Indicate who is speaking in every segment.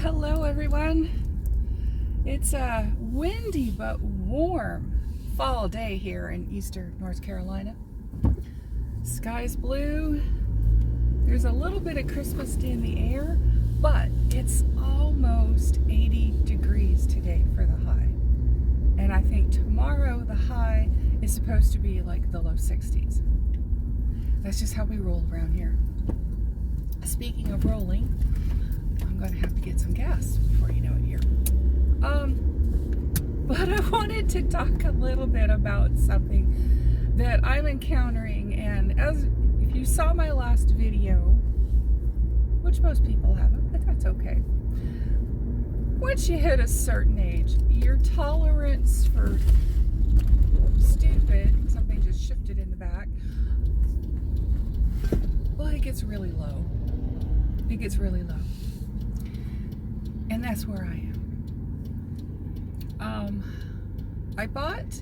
Speaker 1: Hello everyone. It's a windy but warm fall day here in eastern North Carolina. Sky's blue. There's a little bit of crispness in the air, but it's almost 80 degrees today for the high. And I think tomorrow the high is supposed to be like the low 60s. That's just how we roll around here. Speaking of rolling, I'm going to have to get some gas before you know it here. But I wanted to talk a little bit about something that I'm encountering, and if you saw my last video, which most people haven't, but that's okay. Once you hit a certain age, your tolerance for stupid, something just shifted in the back, well, it gets really low. It gets really low. And that's where I am. I bought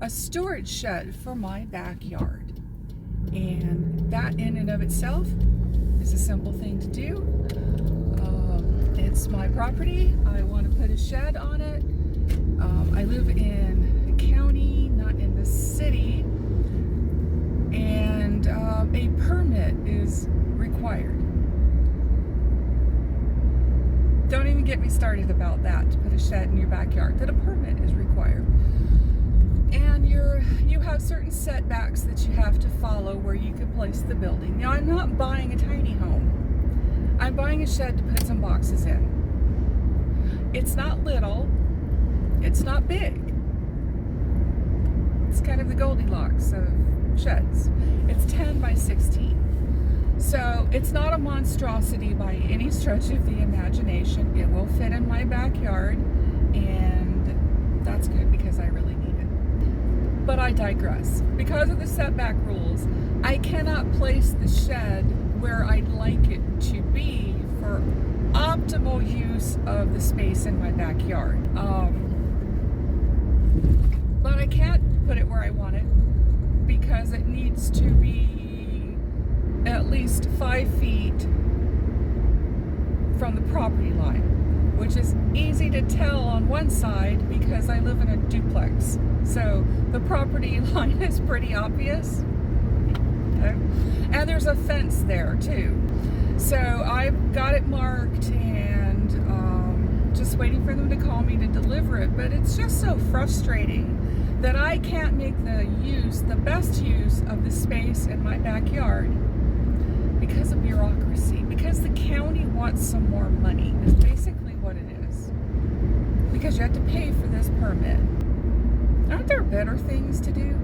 Speaker 1: a storage shed for my backyard, and that in and of itself is a simple thing to do. It's my property. I want to put a shed on it. I live in a county, not in the city, and a permit is required. Don't even get me started about that, to put a shed in your backyard, that a permit is required. And you have certain setbacks that you have to follow where you can place the building. Now, I'm not buying a tiny home. I'm buying a shed to put some boxes in. It's not little. It's not big. It's kind of the Goldie Locks of sheds. It's 10 by 16. So it's not a monstrosity by any stretch of the imagination. It will fit in my backyard, and that's good because I really need it. But I digress. Because of the setback rules, I cannot place the shed where I'd like it to be for optimal use of the space in my backyard. But I can't put it where I want it because it needs to be at least 5 feet from the property line, which is easy to tell on one side because I live in a duplex. So the property line is pretty obvious. Okay. And there's a fence there too. So I've got it marked and just waiting for them to call me to deliver it. But it's just so frustrating that I can't make the best use of the space in my backyard because of bureaucracy, because the county wants some more money, is basically what it is. Because you have to pay for this permit. Aren't there better things to do?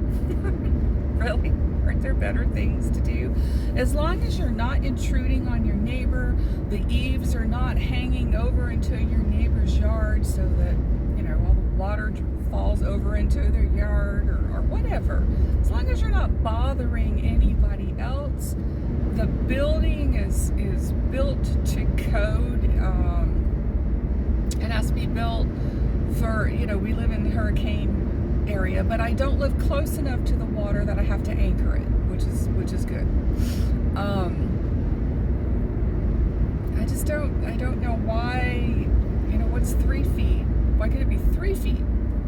Speaker 1: Really? Aren't there better things to do? As long as you're not intruding on your neighbor, the eaves are not hanging over into your neighbor's yard so that, all the water falls over into their yard or whatever. As long as you're not bothering anybody else, the building is built to code. It has to be built for, we live in the hurricane area, but I don't live close enough to the water that I have to anchor it, which is good. I don't know why, what's 3 feet? Why could it be 3 feet?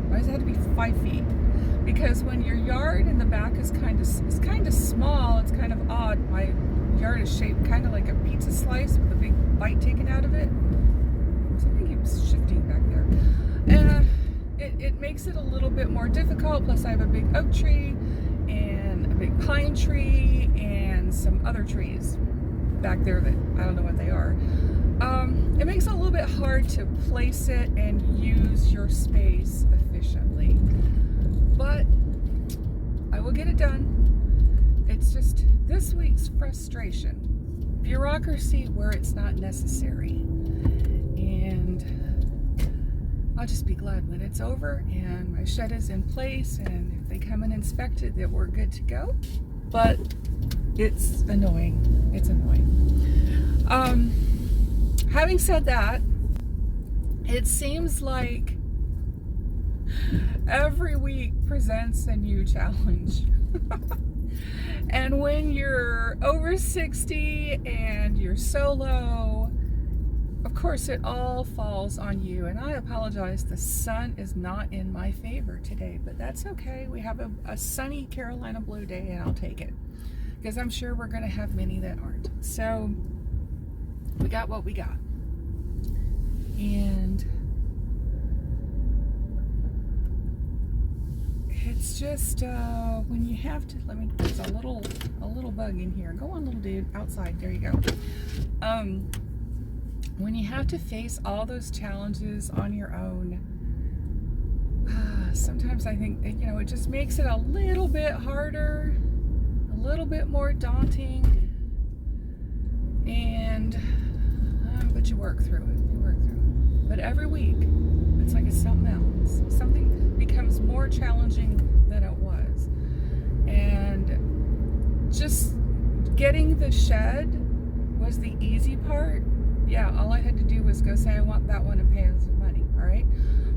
Speaker 1: Why does it have to be 5 feet? Because when your yard in the back is kind of small, it's kind of odd. My yard is shaped kind of like a pizza slice with a big bite taken out of it. Something keeps shifting back there. And it makes it a little bit more difficult. Plus I have a big oak tree and a big pine tree and some other trees back there that I don't know what they are. It makes it a little bit hard to place it and use your space efficiently. But I will get it done. It's just this week's frustration. Bureaucracy where it's not necessary. And I'll just be glad when it's over and my shed is in place, and if they come and inspect it, that we're good to go. But it's annoying. It's annoying. Having said that, it seems like every week presents a new challenge. And when you're over 60 and you're solo, of course, it all falls on you. And I apologize, the sun is not in my favor today, but that's okay. We have a sunny Carolina blue day, and I'll take it, because I'm sure we're going to have many that aren't. So we got what we got. And it's just when you have to, there's a little bug in here. Go on, little dude, outside. There you go. When you have to face all those challenges on your own, sometimes I think that, it just makes it a little bit harder, a little bit more daunting, and but you work through it. You work through it. But every week, it's like it's something else. Something becomes more challenging than it was, and just getting the shed was the easy part. Yeah, all I had to do was go say I want that one and pay them some money, all right?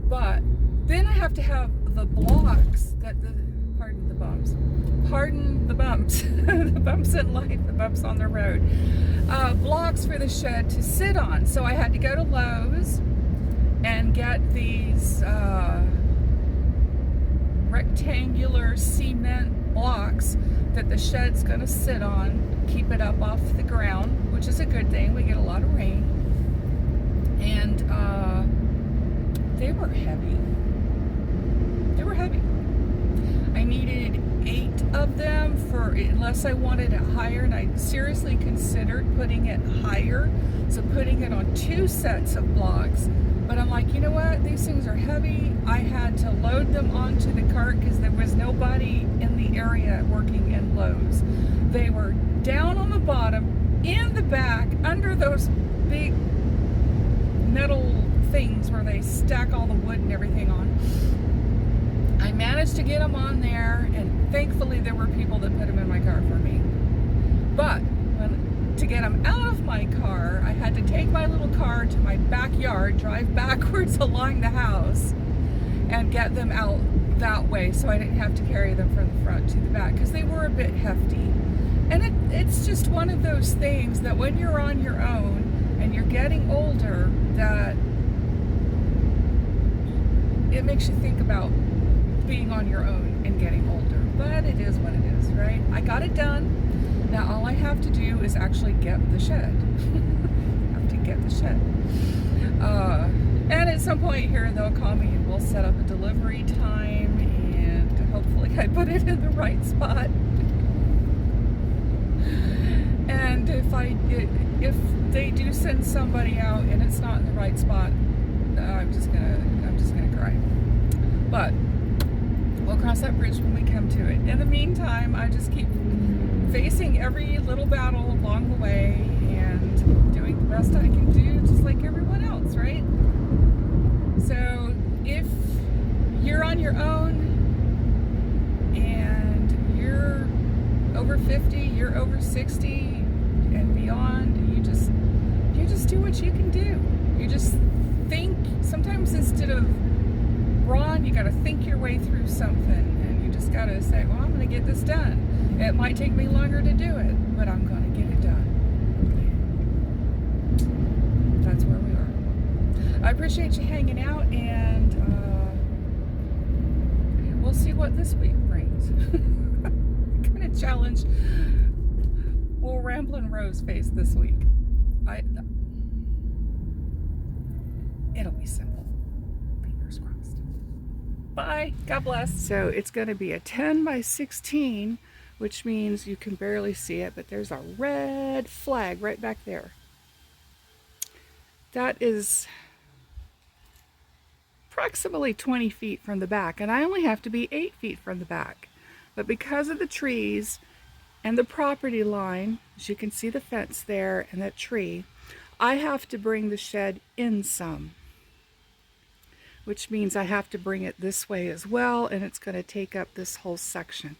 Speaker 1: But then I have to have the blocks pardon the bumps, the bumps in life, the bumps on the road, blocks for the shed to sit on. So I had to go to Lowe's and get these rectangular cement blocks that the shed's gonna sit on, keep it up off the ground, which is a good thing. We get a lot of rain. And they were heavy. They were heavy. I needed 8 of them unless I wanted it higher, and I seriously considered putting it higher, so putting it on 2 sets of blocks. But I'm like, you know what? These things are heavy. I had to load them onto the cart because there was nobody in the area working in Lowe's. They were down on the bottom, in the back, under those big metal things where they stack all the wood and everything on. I managed to get them on there, and thankfully there were people that put them in my car for me. But to get them out of my car, I had to take my little car to my backyard, drive backwards along the house, and get them out that way, so I didn't have to carry them from the front to the back, because they were a bit hefty. And it's just one of those things that when you're on your own and you're getting older, that it makes you think about being on your own and getting older. But it is what it is, right? I got it done. Now all I have to do is actually get the shed. I have to get the shed. And at some point here they'll call me and we'll set up a delivery time, and hopefully I put it in the right spot. And if they do send somebody out and it's not in the right spot, I'm just gonna cry. But we'll cross that bridge when we come to it. In the meantime, I just keep facing every little battle along the way and doing the best I can do, just like everyone else, right? So if you're on your own and you're over 50, you're over 60 and beyond, you just do what you can do. You just think. Sometimes instead of run, you got to think your way through something, and you just got to say, well, I'm going to get this done. It might take me longer to do it, but I'm going to get it done. That's where we are. I appreciate you hanging out, and we'll see what this week brings. Kind of challenge will Ramblin' Rose face this week. It'll be simple. Fingers crossed. Bye. God bless. So it's going to be a 10 by 16, which means you can barely see it, but there's a red flag right back there. That is approximately 20 feet from the back, and I only have to be 8 feet from the back. But because of the trees and the property line, as you can see the fence there and that tree, I have to bring the shed in some, which means I have to bring it this way as well, and it's going to take up this whole section.